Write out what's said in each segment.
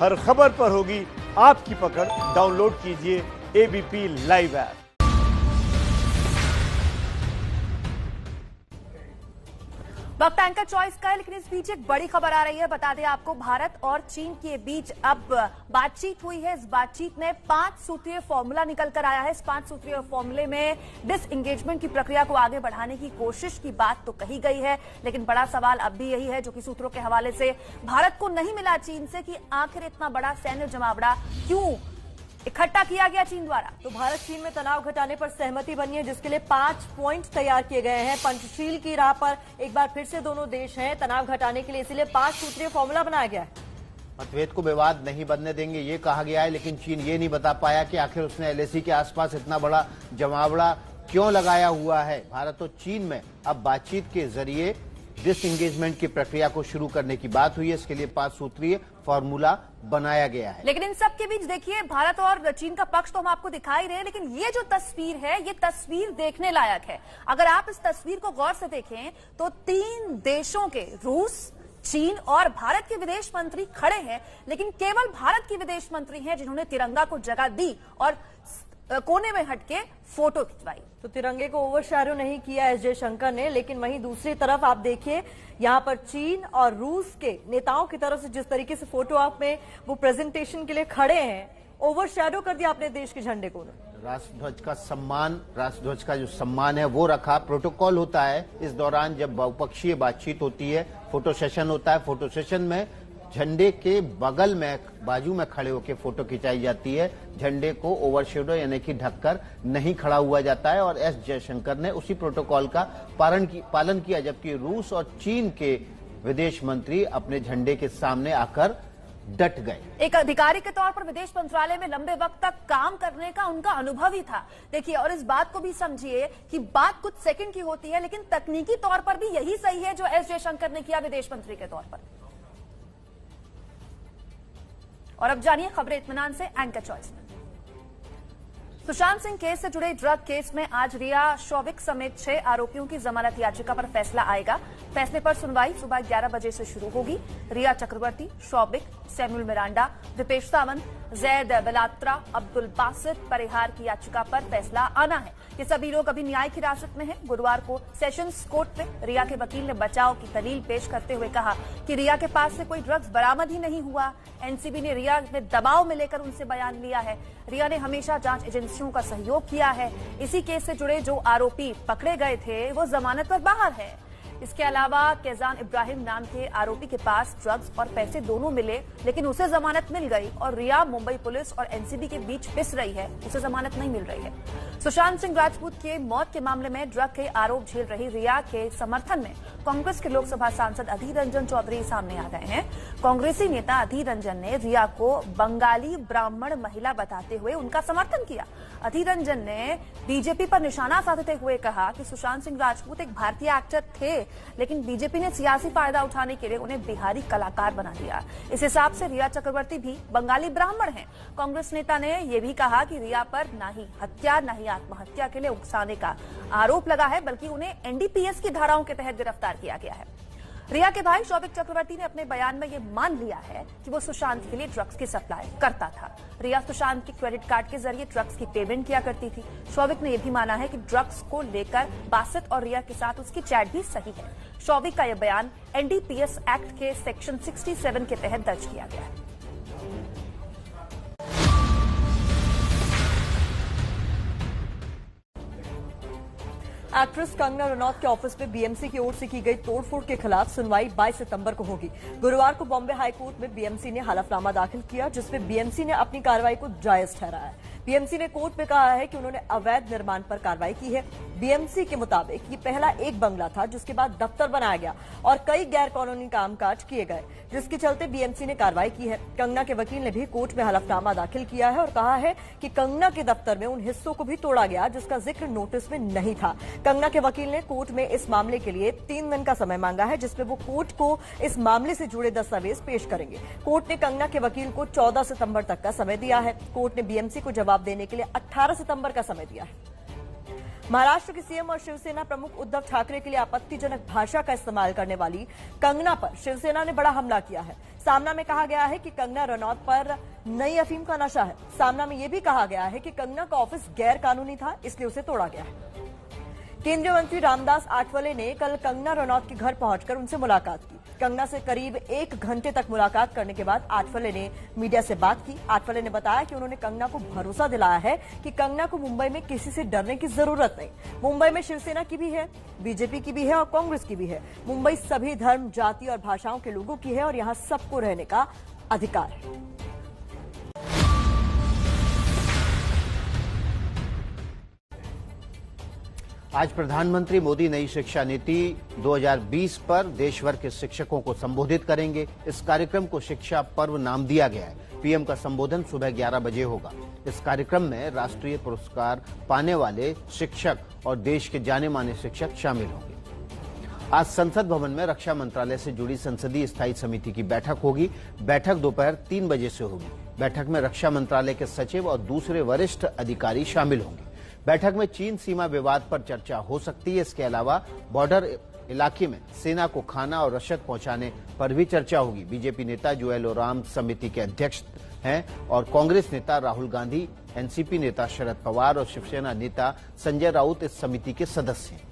हर खबर पर होगी आपकी पकड़। डाउनलोड कीजिए एबीपी लाइव ऐप। वक्त एंकर चॉइस का है, लेकिन इस बीच एक बड़ी खबर आ रही है। बता दें आपको, भारत और चीन के बीच अब बातचीत हुई है। इस बातचीत में 5 सूत्रीय फॉर्मूला निकल कर आया है। इस 5 सूत्रीय फॉर्मूले में डिसएंगेजमेंट की प्रक्रिया को आगे बढ़ाने की कोशिश की बात तो कही गई है, लेकिन बड़ा सवाल अब भी यही है, जो कि सूत्रों के हवाले से भारत को नहीं मिला चीन से, कि आखिर इतना बड़ा सैन्य जमावड़ा क्यों इकट्ठा किया गया चीन द्वारा। तो भारत चीन में तनाव घटाने पर सहमति बनी है, जिसके लिए 5 पॉइंट तैयार किए गए हैं। पंचशील की राह पर एक बार फिर से दोनों देश हैं तनाव घटाने के लिए, इसलिए 5 सूत्रीय फॉर्मूला बनाया गया है। मतभेद को विवाद नहीं बनने देंगे, ये कहा गया है, लेकिन चीन ये नहीं बता पाया कि आखिर उसने एलएसी के आसपास इतना बड़ा जमावड़ा क्यों लगाया हुआ है। भारत और चीन में अब बातचीत के जरिए डिसएंगेजमेंट की प्रक्रिया को शुरू करने की बात हुई है। इसके लिए 5 सूत्रीय फॉर्मूला बनाया गया है। लेकिन इन सब के बीच देखिए, भारत और चीन का पक्ष तो हम आपको दिखा ही रहे हैं, लेकिन ये जो तस्वीर है, ये तस्वीर देखने लायक है। अगर आप इस तस्वीर को गौर से देखें तो 3 देशों के, रूस, चीन और भारत के विदेश मंत्री खड़े हैं, लेकिन केवल भारत के विदेश मंत्री हैं जिन्होंने तिरंगा को जगह दी और कोने में हटके फोटो खिंचवाई। तो तिरंगे को ओवरशैडो नहीं किया एस जयशंकर ने, लेकिन वहीं दूसरी तरफ आप देखिए, यहाँ पर चीन और रूस के नेताओं की तरफ से जिस तरीके से फोटो आप में वो प्रेजेंटेशन के लिए खड़े हैं, ओवरशैडो कर दिया अपने देश के झंडे को। राष्ट्रध्वज का सम्मान, राष्ट्रध्वज का जो सम्मान है वो रखा। प्रोटोकॉल होता है इस दौरान, जब बहुपक्षीय बातचीत होती है, फोटो सेशन होता है। फोटो सेशन में झंडे के बगल में, बाजू में खड़े होकर फोटो खिंचाई जाती है। झंडे को ओवरशेडो यानी कि ढककर नहीं खड़ा हुआ जाता है, और एस जयशंकर ने उसी प्रोटोकॉल का पालन किया, जबकि रूस और चीन के विदेश मंत्री अपने झंडे के सामने आकर डट गए। एक अधिकारी के तौर पर विदेश मंत्रालय में लंबे वक्त तक काम करने का उनका अनुभव ही था। देखिए, और इस बात को भी समझिए कि बात कुछ सेकंड की होती है, लेकिन तकनीकी तौर पर भी यही सही है जो एस जयशंकर ने किया विदेश मंत्री के तौर पर। और अब जानिए खबरें इत्मीनान से एंकर चॉइस में। सुशांत सिंह केस से जुड़े ड्रग केस में आज रिया शौविक समेत 6 आरोपियों की जमानत याचिका पर फैसला आएगा। फैसले पर सुनवाई सुबह 11 बजे से शुरू होगी। रिया चक्रवर्ती, शौविक, सैमुअल मिरांडा, विपेश सावंत, जैद बलात्रा, अब्दुल बासित परिहार की याचिका पर फैसला आना है। ये सभी लोग अभी न्यायिक हिरासत में हैं। गुरुवार को सेशंस कोर्ट में रिया के वकील ने बचाव की दलील पेश करते हुए कहा कि रिया के पास से कोई ड्रग्स बरामद ही नहीं हुआ। एनसीबी ने रिया में दबाव में लेकर उनसे बयान लिया है। रिया ने हमेशा जांच एजेंसियों का सहयोग किया है। इसी केस से जुड़े जो आरोपी पकड़े गए थे वो जमानत पर बाहर है। इसके अलावा कैजान इब्राहिम नाम के आरोपी के पास ड्रग्स और पैसे दोनों मिले, लेकिन उसे जमानत मिल गई, और रिया मुंबई पुलिस और एनसीबी के बीच पिस रही है, उसे जमानत नहीं मिल रही है। सुशांत सिंह राजपूत के मौत के मामले में ड्रग के आरोप झेल रही रिया के समर्थन में कांग्रेस के लोकसभा सांसद अधीर रंजन चौधरी सामने आ गए हैं। कांग्रेसी नेता अधीर रंजन ने रिया को बंगाली ब्राह्मण महिला बताते हुए उनका समर्थन किया। अधीर रंजन ने बीजेपी पर निशाना साधते हुए कहा कि सुशांत सिंह राजपूत एक भारतीय एक्टर थे, लेकिन बीजेपी ने सियासी फायदा उठाने के लिए उन्हें बिहारी कलाकार बना दिया। इस हिसाब से रिया चक्रवर्ती भी बंगाली ब्राह्मण हैं। कांग्रेस नेता ने यह भी कहा कि रिया पर न ही हत्या न ही आत्महत्या के लिए उकसाने का आरोप लगा है, बल्कि उन्हें एनडीपीएस की धाराओं के तहत गिरफ्तार किया गया है। रिया के भाई शौविक चक्रवर्ती ने अपने बयान में यह मान लिया है कि वो सुशांत के लिए ड्रग्स की सप्लाई करता था। रिया सुशांत के क्रेडिट कार्ड के जरिए ड्रग्स की पेमेंट किया करती थी। शौविक ने यह भी माना है कि ड्रग्स को लेकर बासित और रिया के साथ उसकी चैट भी सही है। शौविक का यह बयान एनडीपीएस एक्ट के सेक्शन 67 के तहत दर्ज किया गया है। एक्ट्रेस कंगना रनौत के ऑफिस में बीएमसी की ओर से की गई तोड़फोड़ के खिलाफ सुनवाई 22 सितंबर को होगी। गुरुवार को बॉम्बे हाईकोर्ट में बीएमसी ने हलफनामा दाखिल किया, जिसमें बीएमसी ने अपनी कार्रवाई को जायज ठहराया। बीएमसी ने कोर्ट में कहा है कि उन्होंने अवैध निर्माण पर कार्रवाई की है। बीएमसी के मुताबिक ये पहला एक बंगला था, जिसके बाद दफ्तर बनाया गया और कई गैर कानूनी कामकाज किए गए, जिसके चलते बीएमसी ने कार्रवाई की है। कंगना के वकील ने भी कोर्ट में हलफनामा दाखिल किया है और कहा है कि कंगना के दफ्तर में उन हिस्सों को भी तोड़ा गया जिसका जिक्र नोटिस में नहीं था। कंगना के वकील ने कोर्ट में इस मामले के लिए 3 दिन का समय मांगा है, जिसमें वो कोर्ट को इस मामले से जुड़े दस्तावेज पेश करेंगे। कोर्ट ने कंगना के वकील को 14 सितंबर तक का समय दिया है। कोर्ट ने बीएमसी को जवाब देने के लिए 18 सितंबर का समय दिया है। महाराष्ट्र के सीएम और शिवसेना प्रमुख उद्धव ठाकरे के लिए आपत्तिजनक भाषा का इस्तेमाल करने वाली कंगना पर शिवसेना ने बड़ा हमला किया है। सामना में कहा गया है कि कंगना रनौत पर नई अफीम का नशा है। सामना में यह भी कहा गया है कि कंगना का ऑफिस गैर कानूनी था, इसलिए उसे तोड़ा गया है। केंद्रीय मंत्री रामदास आठवले ने कल कंगना रनौत के घर पहुंचकर उनसे मुलाकात की। कंगना से करीब 1 घंटे तक मुलाकात करने के बाद आठवले ने मीडिया से बात की। आठवले ने बताया कि उन्होंने कंगना को भरोसा दिलाया है कि कंगना को मुंबई में किसी से डरने की जरूरत नहीं। मुंबई में शिवसेना की भी है, बीजेपी की भी है और कांग्रेस की भी है। मुंबई सभी धर्म, जाति और भाषाओं के लोगों की है और यहां सबको रहने का अधिकार है। आज प्रधानमंत्री मोदी नई शिक्षा नीति 2020 पर देशभर के शिक्षकों को संबोधित करेंगे। इस कार्यक्रम को शिक्षा पर्व नाम दिया गया है। पीएम का संबोधन सुबह 11 बजे होगा। इस कार्यक्रम में राष्ट्रीय पुरस्कार पाने वाले शिक्षक और देश के जाने माने शिक्षक शामिल होंगे। आज संसद भवन में रक्षा मंत्रालय से जुड़ी संसदीय स्थायी समिति की बैठक होगी। बैठक दोपहर 3 बजे से होगी। बैठक में रक्षा मंत्रालय के सचिव और दूसरे वरिष्ठ अधिकारी शामिल होंगे। बैठक में चीन सीमा विवाद पर चर्चा हो सकती है। इसके अलावा बॉर्डर इलाके में सेना को खाना और रसद पहुंचाने पर भी चर्चा होगी। बीजेपी नेता जुएल ओराम समिति के अध्यक्ष हैं और कांग्रेस नेता राहुल गांधी, एनसीपी नेता शरद पवार और शिवसेना नेता संजय राउत इस समिति के सदस्य हैं।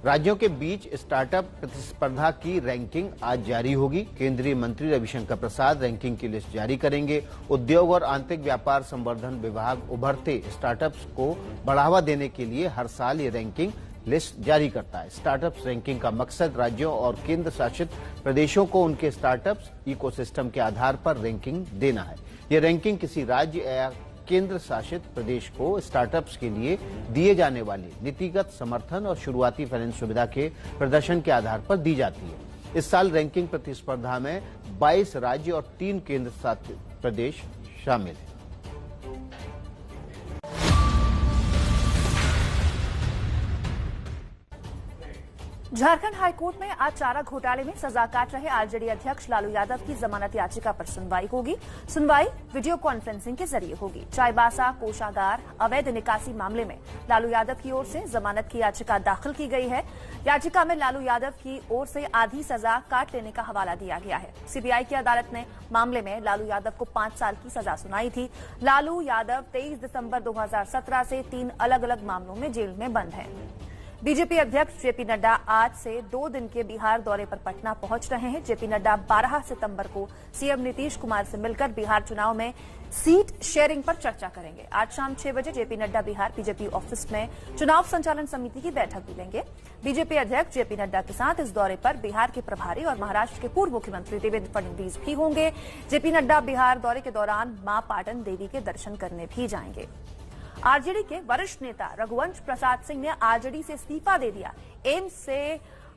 राज्यों के बीच स्टार्टअप प्रतिस्पर्धा की रैंकिंग आज जारी होगी। केंद्रीय मंत्री रविशंकर प्रसाद रैंकिंग की लिस्ट जारी करेंगे। उद्योग और आंतरिक व्यापार संवर्धन विभाग उभरते स्टार्टअप्स को बढ़ावा देने के लिए हर साल ये रैंकिंग लिस्ट जारी करता है। स्टार्टअप्स रैंकिंग का मकसद राज्यों और केंद्र शासित प्रदेशों को उनके स्टार्टअप्स इकोसिस्टम के आधार पर रैंकिंग देना है। ये रैंकिंग किसी राज्य या केंद्र शासित प्रदेश को स्टार्टअप्स के लिए दिए जाने वाले नीतिगत समर्थन और शुरुआती फाइनेंस सुविधा के प्रदर्शन के आधार पर दी जाती है। इस साल रैंकिंग प्रतिस्पर्धा में 22 राज्य और 3 केंद्र शासित प्रदेश शामिल हैं। झारखंड हाईकोर्ट में आज चारा घोटाले में सजा काट रहे आरजेडी अध्यक्ष लालू यादव की जमानत याचिका पर सुनवाई होगी। सुनवाई वीडियो कॉन्फ्रेंसिंग के जरिए होगी। चाईबासा कोषागार अवैध निकासी मामले में लालू यादव की ओर से जमानत की याचिका दाखिल की गई है। याचिका में लालू यादव की ओर से आधी सजा काट लेने का हवाला दिया गया है। सीबीआई की अदालत ने मामले में लालू यादव को 5 साल की सजा सुनाई थी। लालू यादव 23 दिसंबर 2017 से 3 अलग अलग मामलों में जेल में बंद हैं। बीजेपी अध्यक्ष जेपी नड्डा आज से 2 दिन के बिहार दौरे पर पटना पहुंच रहे हैं। जेपी नड्डा 12 सितंबर को सीएम नीतीश कुमार से मिलकर बिहार चुनाव में सीट शेयरिंग पर चर्चा करेंगे। आज शाम 6 बजे JP Nadda Bihar BJP office में चुनाव संचालन समिति की बैठक भी लेंगे। बीजेपी अध्यक्ष जेपी नड्डा के साथ इस दौरे पर बिहार के प्रभारी और महाराष्ट्र के पूर्व मुख्यमंत्री देवेंद्र फडणवीस भी होंगे। जेपी नड्डा बिहार दौरे के दौरान मां पाटन देवी के दर्शन करने भी जाएंगे। आरजेडी के वरिष्ठ नेता रघुवंश प्रसाद सिंह ने आरजेडी से इस्तीफा दे दिया। एम्स से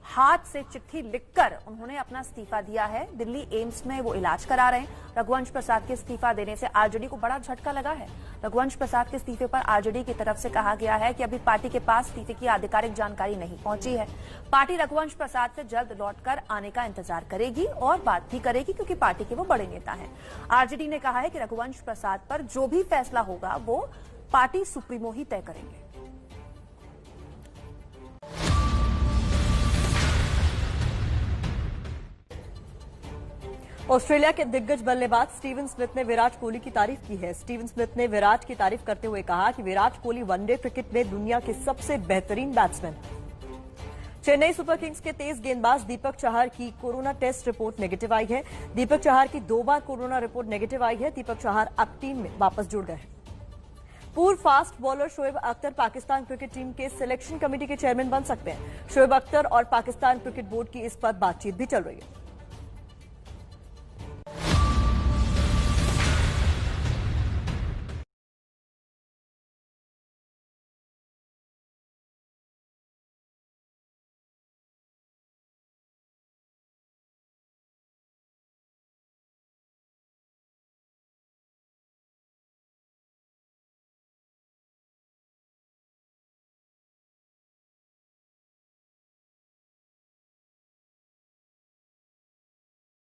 हाथ से चिट्ठी लिखकर उन्होंने अपना इस्तीफा दिया है। दिल्ली एम्स में वो इलाज करा रहे हैं। रघुवंश प्रसाद के इस्तीफा देने से आरजेडी को बड़ा झटका लगा है। रघुवंश प्रसाद के इस्तीफे पर आरजेडी की तरफ से कहा गया है कि अभी पार्टी के पास इस्तीफे की आधिकारिक जानकारी नहीं पहुंची है। पार्टी रघुवंश प्रसाद से जल्द लौटकर आने का इंतजार करेगी और बात भी करेगी, क्योंकि पार्टी के वो बड़े नेता हैं। आरजेडी ने कहा है कि रघुवंश प्रसाद पर जो भी फैसला होगा वो पार्टी सुप्रीमो ही तय करेंगे। ऑस्ट्रेलिया के दिग्गज बल्लेबाज स्टीवन स्मिथ ने विराट कोहली की तारीफ की है। स्टीवन स्मिथ ने विराट की तारीफ करते हुए कहा कि विराट कोहली वनडे क्रिकेट में दुनिया के सबसे बेहतरीन बैट्समैन हैं। चेन्नई सुपर किंग्स के तेज गेंदबाज दीपक चाहर की कोरोना टेस्ट रिपोर्ट नेगेटिव आई है। दीपक चाहर की 2 बार कोरोना रिपोर्ट नेगेटिव आई है। दीपक चाहर अब टीम में वापस जुड़ गए हैं। पूर्व fast bowler Shoaib Akhtar Pakistan cricket team के सिलेक्शन कमेटी के चेयरमैन बन सकते हैं। शोएब अख्तर और पाकिस्तान क्रिकेट बोर्ड की इस पर बातचीत भी चल रही है।